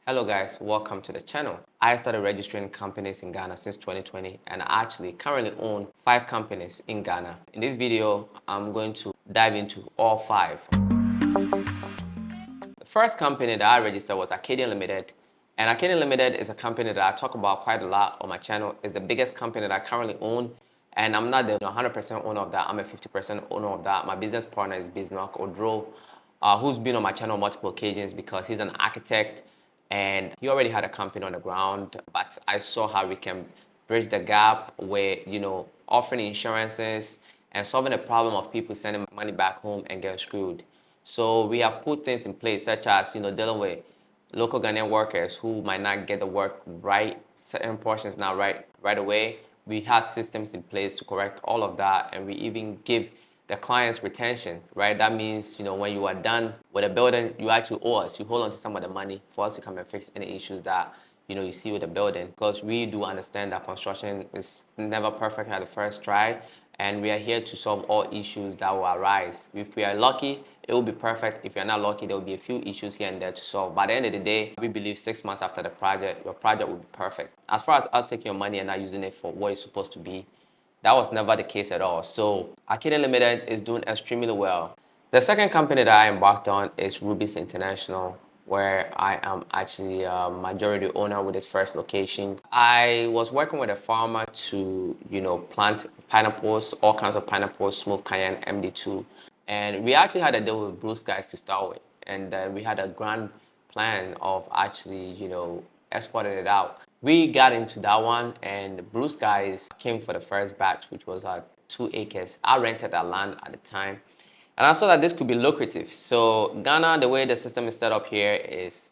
Hello guys, welcome to the channel. I started registering companies in Ghana since 2020 and I actually currently own 5 companies in Ghana. In this video, I'm going to dive into all 5. The first company that I registered was Akkadian Limited. And Akkadian Limited is a company that I talk about quite a lot on my channel. It's the biggest company that I currently own. And I'm not the 100% owner of that. I'm a 50% owner of that. My business partner is Bismarck Odro, who's been on my channel on multiple occasions because he's an architect and he already had a company on the ground. But I saw how we can bridge the gap where, offering insurances and solving the problem of people sending money back home and getting screwed. So we have put things in place such as, dealing with local Ghanaian workers who might not get the work right, certain portions not right away. We have systems in place to correct all of that, and we even give the clients retention, right? That means, when you are done with a building, you actually owe us. You hold on to some of the money for us to come and fix any issues that, you see with the building. Because we do understand that construction is never perfect at the first try, and we are here to solve all issues that will arise. If we are lucky, it will be perfect. If you're not lucky, there will be a few issues here and there to solve. By the end of the day, we believe 6 months after the project, your project will be perfect. As far as us taking your money and not using it for what it's supposed to be, that was never the case at all. So Akkadian Limited is doing extremely well. The second company that I embarked on is RuBiz International, where I am actually a majority owner with its first location. I was working with a farmer to, plant pineapples, all kinds of pineapples, smooth cayenne, MD2. And we actually had a deal with Blue Skies to start with. And we had a grand plan of actually, exporting it out. We got into that one, and Blue Skies came for the first batch, which was 2 acres. I rented that land at the time, and I saw that this could be lucrative. So Ghana, the way the system is set up here is,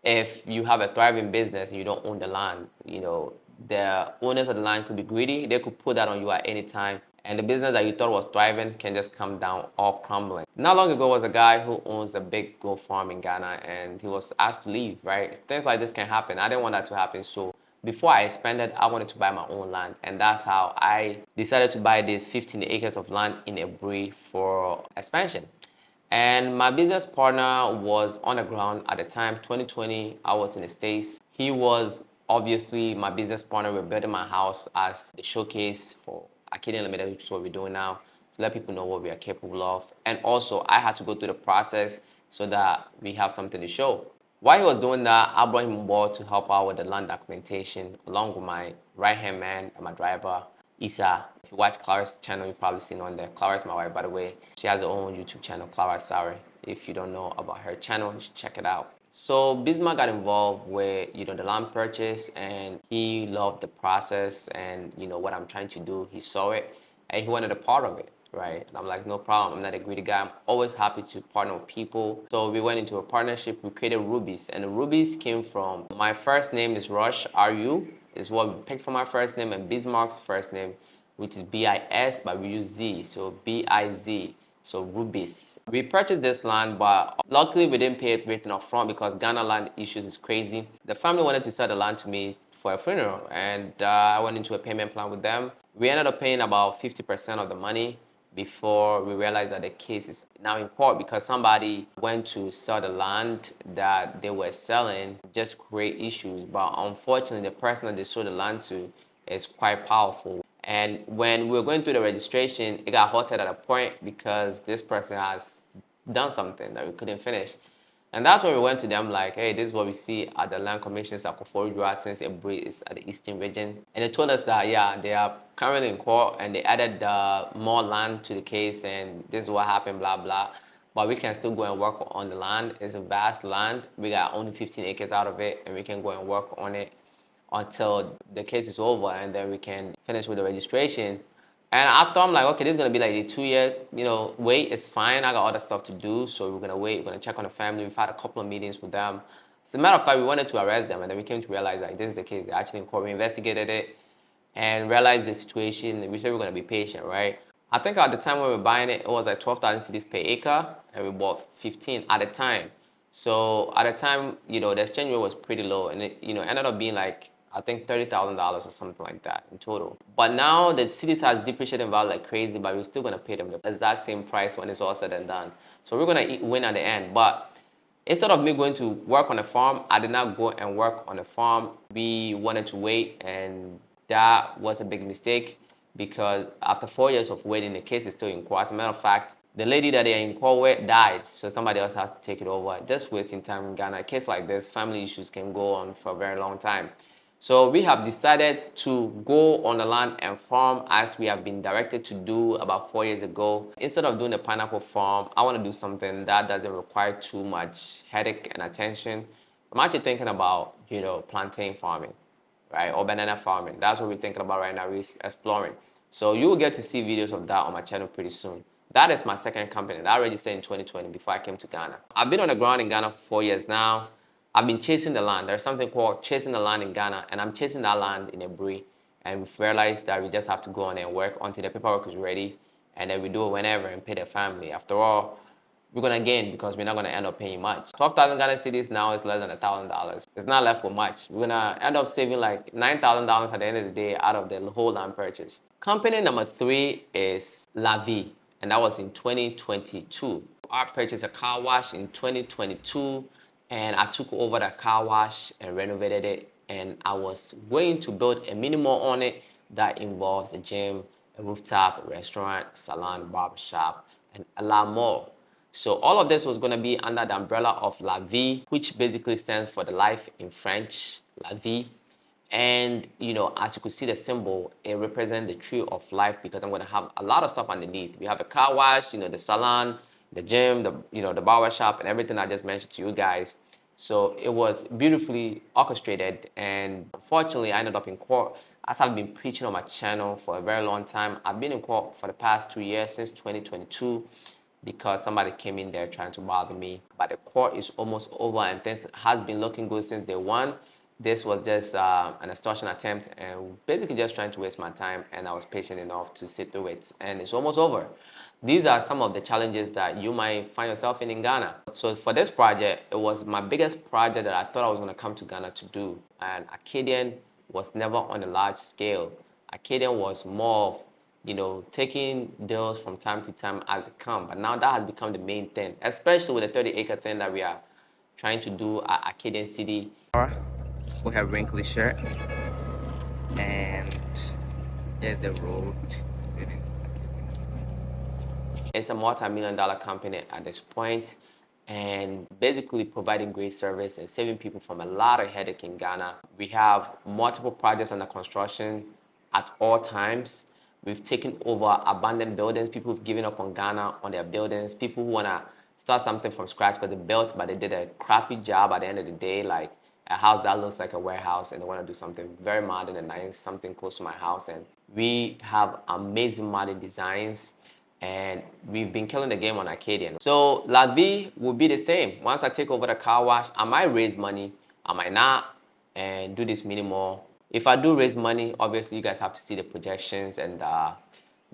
if you have a thriving business and you don't own the land, the owners of the land could be greedy. They could put that on you at any time, and the business that you thought was thriving can just come down all crumbling. Not long ago was a guy who owns a big goat farm in Ghana, and he was asked to leave, right? Things like this can happen. I didn't want that to happen, so before I expanded, I wanted to buy my own land, and that's how I decided to buy these 15 acres of land in Ebri for expansion. And my business partner was on the ground at the time. 2020, I was in the States. He was obviously my business partner. We're building my house as the showcase for Akkadian Limited, which is what we're doing now, to let people know what we are capable of. And also, I had to go through the process so that we have something to show. While he was doing that, I brought him on board to help out with the land documentation, along with my right-hand man and my driver, Isa. If you watch Clara's channel, you've probably seen on there. Clara's my wife, by the way. She has her own YouTube channel, Clara Sorry. If you don't know about her channel, you should check it out. So Bismarck got involved with, the land purchase, and he loved the process and, what I'm trying to do. He saw it and he wanted a part of it, right? And I'm like, no problem. I'm not a greedy guy. I'm always happy to partner with people. So we went into a partnership. We created RuBiz, and the RuBiz came from, my first name is Rush, R-U, is what we picked for my first name, and Bismarck's first name, which is B-I-S, but we use Z, so B-I-Z, so RuBiz. We purchased this land, but luckily we didn't pay everything up front because Ghana land issues is crazy. The family wanted to sell the land to me for a funeral, and I went into a payment plan with them. We ended up paying about 50% of the money before we realized that the case is now in court because somebody went to sell the land that they were selling, just create issues. But unfortunately, the person that they sold the land to is quite powerful. And when we were going through the registration, it got halted at a point because this person has done something that we couldn't finish. And that's when we went to them like, hey, this is what we see at the land commissions at Koforidua, since Ebri is at the eastern region. And they told us that, yeah, they are currently in court and they added more land to the case and this is what happened, blah, blah. But we can still go and work on the land. It's a vast land. We got only 15 acres out of it and we can go and work on it until the case is over, and then we can finish with the registration. And I thought, I'm like, okay, this is going to be like a 2-year, wait. It's fine. I got other stuff to do. So we're going to wait. We're going to check on the family. We've had a couple of meetings with them. As a matter of fact, we wanted to arrest them. And then we came to realize that this is the case. They're actually in court. We investigated it and realized the situation. We said we're going to be patient, right? I think at the time when we were buying it, it was like 12,000 cedis per acre. And we bought 15 at the time. So at the time, the exchange rate was pretty low. And it, ended up being like, I think $30,000 or something like that in total. But now the cities has depreciated in value like crazy, but we're still gonna pay them the exact same price when it's all said and done. So we're gonna win at the end. But Instead of me going to work on a farm, I did not go and work on a farm. We wanted to wait, and that was a big mistake because after 4 years of waiting, the case is still in court. As a matter of fact, the lady that they're in court with died, so somebody else has to take it over. Just wasting time in Ghana. A case like this, family issues can go on for a very long time. So we have decided to go on the land and farm as we have been directed to do about 4 years ago. Instead of doing a pineapple farm, I want to do something that doesn't require too much headache and attention. I'm actually thinking about, plantain farming, right? Or banana farming. That's what we're thinking about right now. We're exploring. So you will get to see videos of that on my channel pretty soon. That is my second company that I registered in 2020 before I came to Ghana. I've been on the ground in Ghana for 4 years now. I've been chasing the land. There's something called chasing the land in Ghana, and I'm chasing that land in a breed. And we've realized that we just have to go on and work until the paperwork is ready, and then we do it whenever and pay the family. After all, we're gonna gain because we're not gonna end up paying much. 12,000 Ghana cedis now is less than $1,000. It's not left for much. We're gonna end up saving like $9,000 at the end of the day out of the whole land purchase. Company number 3 is Vie, and that was in 2022. I purchased a car wash in 2022, and I took over the car wash and renovated it, and I was going to build a mini mall on it that involves a gym, a rooftop, a restaurant, salon, barbershop, and a lot more. So all of this was going to be under the umbrella of La Vie, which basically stands for the life in French, La Vie. And, as you could see the symbol, it represents the tree of life because I'm going to have a lot of stuff underneath. We have a car wash, the salon, the gym, the barber shop, and everything I just mentioned to you guys. So it was beautifully orchestrated, and unfortunately, I ended up in court. As I've been preaching on my channel for a very long time, I've been in court for the past 2 years, since 2022, because somebody came in there trying to bother me. But the court is almost over, and things has been looking good since day one. This was just an extortion attempt, and basically just trying to waste my time, and I was patient enough to sit through it, and it's almost over. These are some of the challenges that you might find yourself in Ghana. So for this project, it was my biggest project that I thought I was going to come to Ghana to do, and Akkadian was never on a large scale. Akkadian was more of taking deals from time to time as it come, but now that has become the main thing, especially with the 30-acre thing that we are trying to do at Akkadian City. We have wrinkly shirt, and here's the road. It's a multi-million-dollar company at this point, and basically providing great service and saving people from a lot of headache in Ghana. We have multiple projects under construction at all times. We've taken over abandoned buildings. People who've given up on Ghana, on their buildings. People who want to start something from scratch because they built, but they did a crappy job at the end of the day, like a house that looks like a warehouse, and they want to do something very modern and nice, something close to my house. And we have amazing modern designs, and we've been killing the game on Akkadian. So La Vie will be the same. Once I take over the car wash, I might raise money, I might not, and do this mini mall. If I do raise money, obviously you guys have to see the projections, and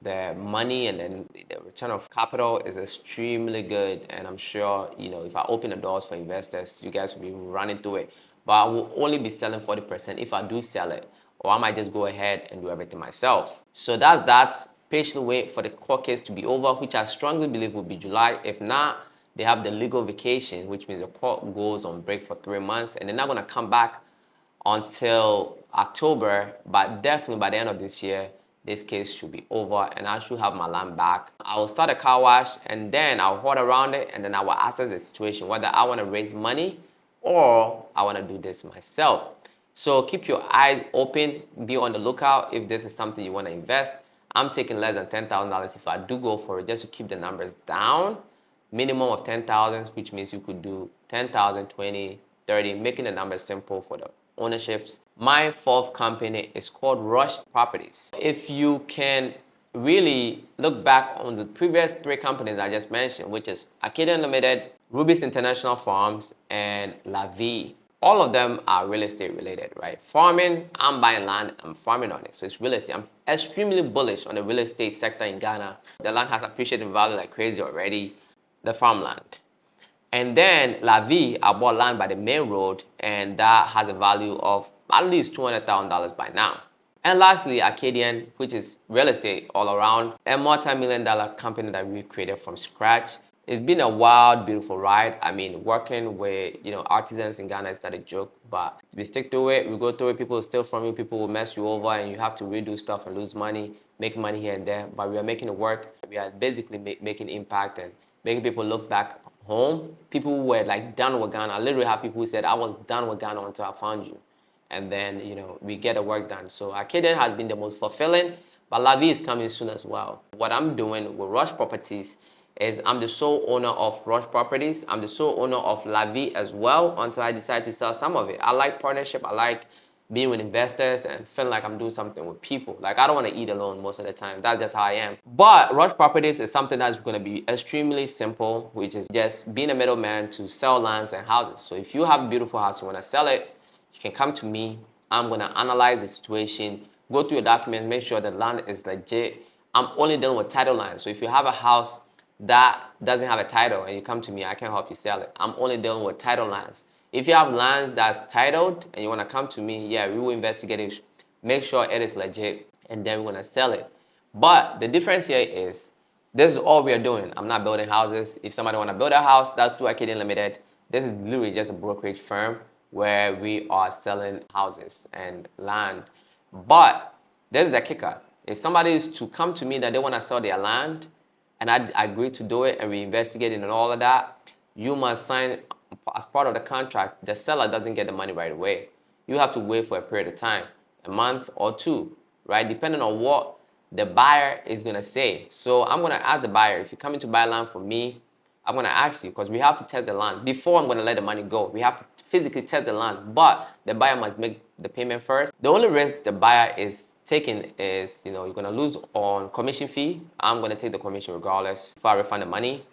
the money and then the return of capital is extremely good. And I'm sure, if I open the doors for investors, you guys will be running through it. But I will only be selling 40% if I do sell it, or I might just go ahead and do everything myself. So that's that. Patiently wait for the court case to be over, which I strongly believe will be July. If not, they have the legal vacation, which means the court goes on break for 3 months, and they're not going to come back until October. But definitely by the end of this year, this case should be over, and I should have my land back. I will start a car wash, and then I'll hold around it, and then I will assess the situation, whether I want to raise money or I want to do this myself. So keep your eyes open, be on the lookout if this is something you want to invest. I'm taking less than $10,000 if I do go for it, just to keep the numbers down. Minimum of 10,000, which means you could do 10,000, 20, 30, making the numbers simple for the ownerships. My fourth company is called Rush Properties. If you can really look back on the previous 3 companies I just mentioned, which is Akkadian Limited, RuBiz International Farms, and La Vie, all of them are real estate related, right? Farming, I'm buying land, I'm farming on it. So it's real estate. I'm extremely bullish on the real estate sector in Ghana. The land has appreciated in value like crazy already, the farmland. And then La Vie, I bought land by the main road, and that has a value of at least $200,000 by now. And lastly, Akkadian, which is real estate all around, a multi-million-dollar company that we created from scratch. It's been a wild, beautiful ride. I mean, working with, artisans in Ghana is not a joke, but we stick to it, we go through it, people will steal from you, people will mess you over, and you have to redo stuff and lose money, make money here and there, but we are making it work. We are basically making impact and making people look back home. People who were like done with Ghana. I literally have people who said, I was done with Ghana until I found you. And then, we get the work done. So Akkadian has been the most fulfilling, but La Vie is coming soon as well. What I'm doing with Rush Properties is I'm the sole owner of Rush Properties. I'm the sole owner of La Vie as well until I decide to sell some of it. I like partnership. I like being with investors and feeling like I'm doing something with people. Like, I don't want to eat alone most of the time. That's just how I am. But Rush Properties is something that's going to be extremely simple, which is just being a middleman to sell lands and houses. So if you have a beautiful house, you want to sell it, you can come to me. I'm going to analyze the situation, go through your documents, make sure the land is legit. I'm only dealing with title lands. So if you have a house that doesn't have a title and you come to me, I can help you sell it. I'm only dealing with title lands. If you have lands that's titled and you want to come to me, yeah, we will investigate it, make sure it is legit, and then we're going to sell it. But the difference here is this is all we are doing. I'm not building houses. If somebody want to build a house, that's through Akkadian Limited. This is literally just a brokerage firm where we are selling houses and land. But this is the kicker. If somebody is to come to me that they want to sell their land, and I agree to do it, and we investigate it and all of that, you must sign as part of the contract. The seller doesn't get the money right away. You have to wait for a period of time, a month or two, right? Depending on what the buyer is going to say. So I'm going to ask the buyer, if you're coming to buy land from me, I'm going to ask you, because we have to test the land. Before I'm going to let the money go, we have to physically test the land, but the buyer must make the payment first. The only risk the buyer is taking is, you're going to lose on commission fee. I'm going to take the commission regardless if I refund the money,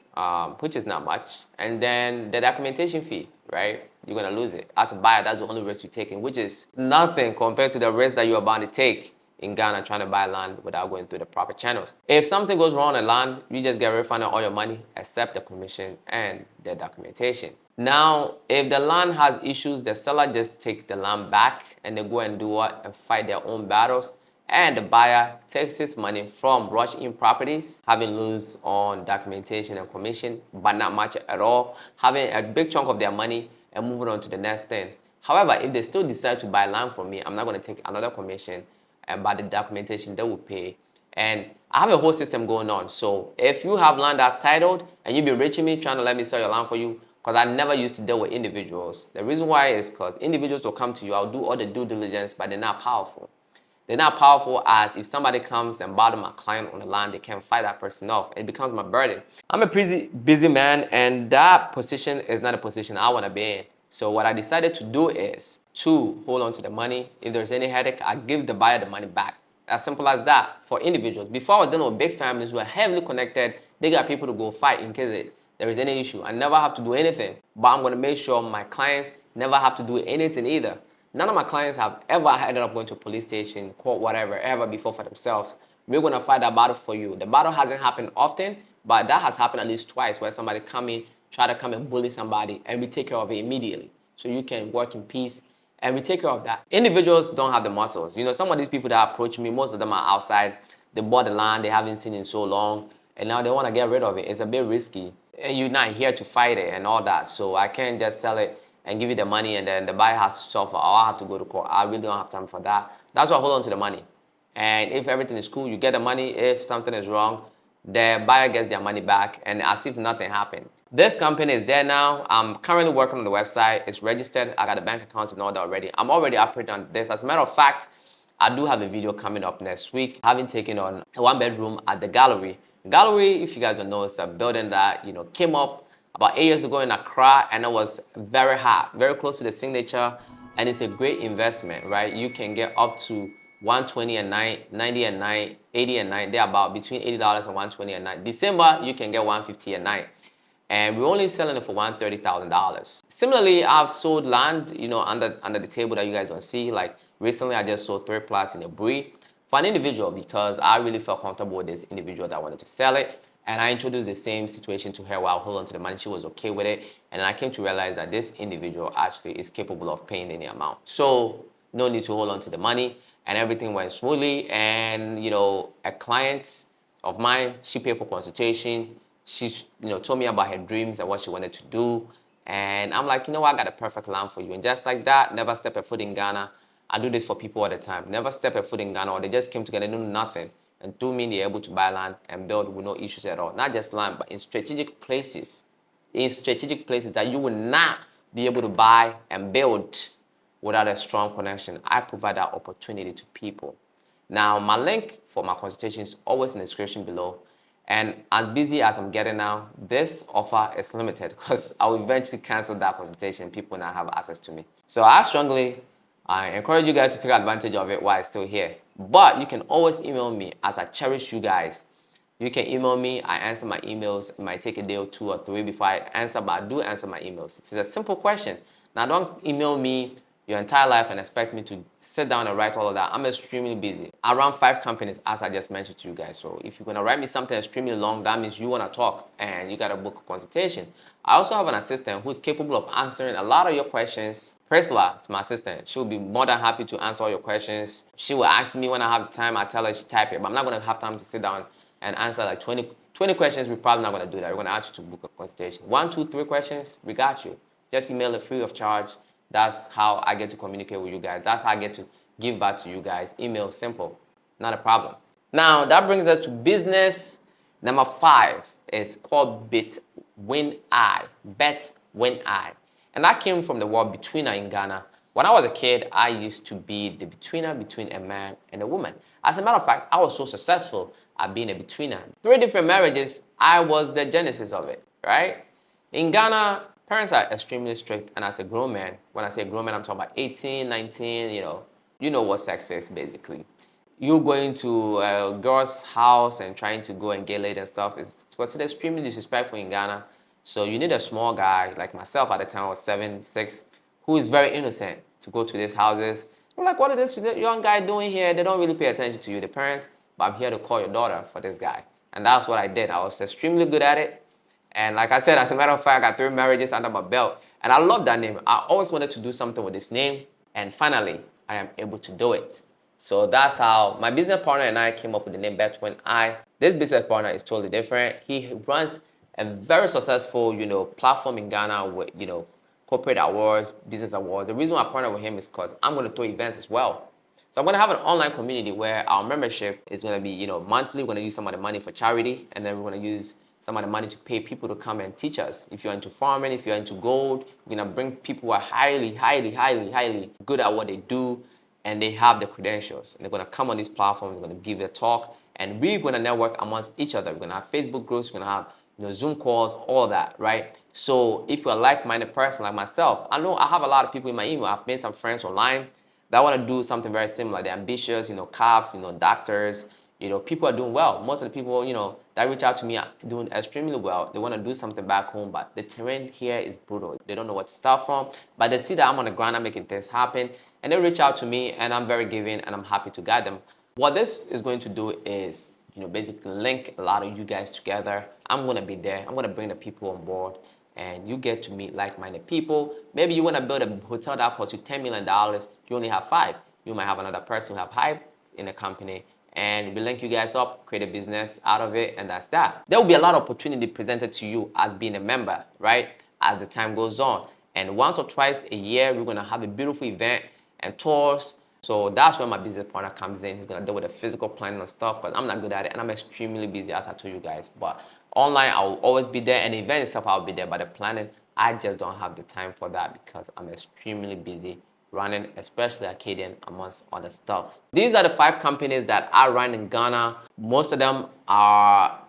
which is not much. And then the documentation fee, right? You're going to lose it. As a buyer, that's the only risk you're taking, which is nothing compared to the risk that you're about to take in Ghana trying to buy land without going through the proper channels. If something goes wrong on land, you just get refunded all your money except the commission and the documentation. Now, if the land has issues, the seller just take the land back and they go and do what? And fight their own battles. And the buyer takes his money from Rush In Properties, having lose on documentation and commission, but not much at all, having a big chunk of their money and moving on to the next thing. However, if they still decide to buy land from me, I'm not going to take another commission, and by the documentation they will pay. And I have a whole system going on. So if you have land that's titled and you've been reaching me trying to let me sell your land for you, because I never used to deal with individuals. The reason why is because individuals will come to you, I'll do all the due diligence, but they're not powerful. They're not powerful as if somebody comes and bother my client on the land, they can't fight that person off. It becomes my burden. I'm a pretty busy man, and that position is not a position I want to be in. So what I decided to do is to hold on to the money. If there's any headache, I give the buyer the money back. As simple as that for individuals. Before I was dealing with big families who are heavily connected, they got people to go fight in case there is any issue. I never have to do anything, but I'm going to make sure my clients never have to do anything either. None of my clients have ever ended up going to a police station, court, whatever, ever before for themselves. We're going to fight that battle for you. The battle hasn't happened often, but that has happened at least twice where somebody try to come and bully somebody, and we take care of it immediately. So you can work in peace, and we take care of that. Individuals don't have the muscles. Some of these people that approach me, most of them are outside. They bought the land they haven't seen in so long, and now they want to get rid of it. It's a bit risky, and you're not here to fight it and all that. So I can't just sell it and give you the money and then the buyer has to suffer, or I have to go to court. I really don't have time for that. That's why I hold on to the money. And if everything is cool, you get the money. If something is wrong, the buyer gets their money back, and as if nothing happened. This company is there now. I'm currently working on the website. It's registered. I got the bank accounts and all that already. I'm already operating on this. As a matter of fact, I do have a video coming up next week, having taken on a one-bedroom at the Gallery. Gallery, if you guys don't know, it's a building that came up about 8 years ago in Accra, and it was very hot, very close to the signature, and it's a great investment, right? You can get up to 120 a night, 90 a night, 80 a night. They're about between $80 and 120 a night. December, you can get 150 a night. And we're only selling it for $130,000. Similarly, I've sold land, under the table that you guys don't see. Like recently, I just sold 3 plots in a Brie for an individual because I really felt comfortable with this individual that wanted to sell it. And I introduced the same situation to her while holding on to the money. She was okay with it. And then I came to realize that this individual actually is capable of paying any amount. So no need to hold on to the money. And everything went smoothly. And, a client of mine, she paid for consultation. She told me about her dreams and what she wanted to do. And I'm like, you know what, I got a perfect land for you. And just like that, never step a foot in Ghana. I do this for people all the time. Never step a foot in Ghana, or they just came together, knew nothing. And through me, they're able to buy land and build with no issues at all. Not just land, but in strategic places. In strategic places that you will not be able to buy and build without a strong connection. I provide that opportunity to people. Now, my link for my consultation is always in the description below. And as busy as I'm getting now, this offer is limited because I will eventually cancel that consultation. People now have access to me. So I encourage you guys to take advantage of it while it's still here. But you can always email me, as I cherish you guys. You can email me. I answer my emails. It might take a day or 2 or 3 before I answer, but I do answer my emails. If it's a simple question, now don't email me your entire life and expect me to sit down and write all of that. I'm extremely busy. I run 5 companies, as I just mentioned to you guys. So if you're gonna write me something extremely long, that means you wanna talk and you gotta book a consultation. I also have an assistant who's capable of answering a lot of your questions. Priscilla is my assistant. She'll be more than happy to answer all your questions. She will ask me when I have time. I tell her she type it, but I'm not gonna have time to sit down and answer like 20 questions. We're probably not gonna do that. We're gonna ask you to book a consultation. 1, 2, 3 questions, we got you. Just email it free of charge. That's how I get to communicate with you guys. That's how I get to give back to you guys. Email, simple, not a problem. Now, that brings us to business number 5. It's called BetWin I. BetWin I. And that came from the word betweener in Ghana. When I was a kid, I used to be the betweener between a man and a woman. As a matter of fact, I was so successful at being a betweener. 3 different marriages, I was the genesis of it, right? In Ghana, parents are extremely strict, and as a grown man, when I say grown man, I'm talking about 18, 19, you know what sex is basically. You going to a girl's house and trying to go and get laid and stuff is considered extremely disrespectful in Ghana. So you need a small guy like myself at the time, I was 7, 6, who is very innocent to go to these houses. I'm like, what is this young guy doing here? They don't really pay attention to you, the parents, but I'm here to call your daughter for this guy. And that's what I did. I was extremely good at it. And like I said, as a matter of fact, I got 3 marriages under my belt. And I love that name. I always wanted to do something with this name. And finally, I am able to do it. So that's how my business partner and I came up with the name BetWin I. This business partner is totally different. He runs a very successful, platform in Ghana with, corporate awards, business awards. The reason why I partner with him is because I'm going to throw events as well. So I'm going to have an online community where our membership is going to be, monthly. We're going to use some of the money for charity, and then we're going to use some of the money to pay people to come and teach us. If you're into farming, if you're into gold, we're going to bring people who are highly, highly, highly, highly good at what they do, and they have the credentials. And they're going to come on these platforms, they're going to give a talk, and we're going to network amongst each other. We're going to have Facebook groups, we're going to have Zoom calls, all that, right? So if you're a like-minded person like myself, I know I have a lot of people in my email. I've made some friends online that want to do something very similar. They're ambitious, cops, doctors, people are doing well. Most of the people, that reach out to me are doing extremely well. They want to do something back home, but the terrain here is brutal. They don't know what to start from, but they see that I'm on the ground, I'm making things happen, and they reach out to me, and I'm very giving, and I'm happy to guide them. What this is going to do is, basically link a lot of you guys together. I'm going to be there. I'm going to bring the people on board, and you get to meet like-minded people. Maybe you want to build a hotel that costs you $10 million. You only have 5. You might have another person who have 5 in the company, and we link you guys up, create a business out of it, and that's that. There will be a lot of opportunity presented to you as being a member, right, as the time goes on. And once or twice a year, we're going to have a beautiful event and tours. So that's where my business partner comes in. He's going to deal with the physical planning and stuff because I'm not good at it, and I'm extremely busy, as I told you guys. But online, I will always be there, and the event itself, I'll be there. But the planning, I just don't have the time for that because I'm extremely busy running, especially Akkadian, amongst other stuff. These are the 5 companies that I run in Ghana. Most of them are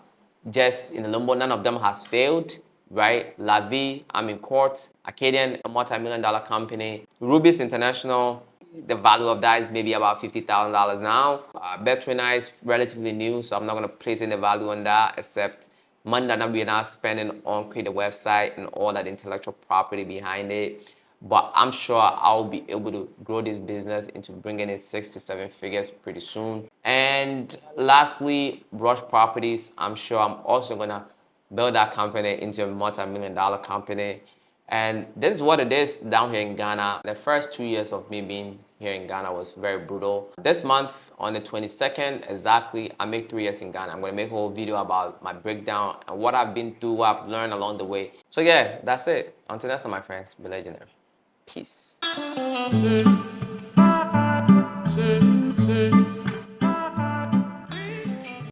just in the limbo. None of them has failed, right? La Vie, I'm in court. Akkadian, a multi-million-dollar company. RuBiz International, the value of that is maybe about $50,000 now. BetWin I is relatively new, so I'm not going to place any value on that except money that we're now spending on creating a website and all that intellectual property behind it. But I'm sure I'll be able to grow this business into bringing in 6 to 7 figures pretty soon. And lastly, Rush Properties. I'm sure I'm also going to build that company into a multi-million-dollar company. And this is what it is down here in Ghana. The first 2 years of me being here in Ghana was very brutal. This month, on the 22nd exactly, I make 3 years in Ghana. I'm gonna make a whole video about my breakdown and what I've been through, what I've learned along the way. So yeah, that's it. Until next time, my friends, be legendary. Peace.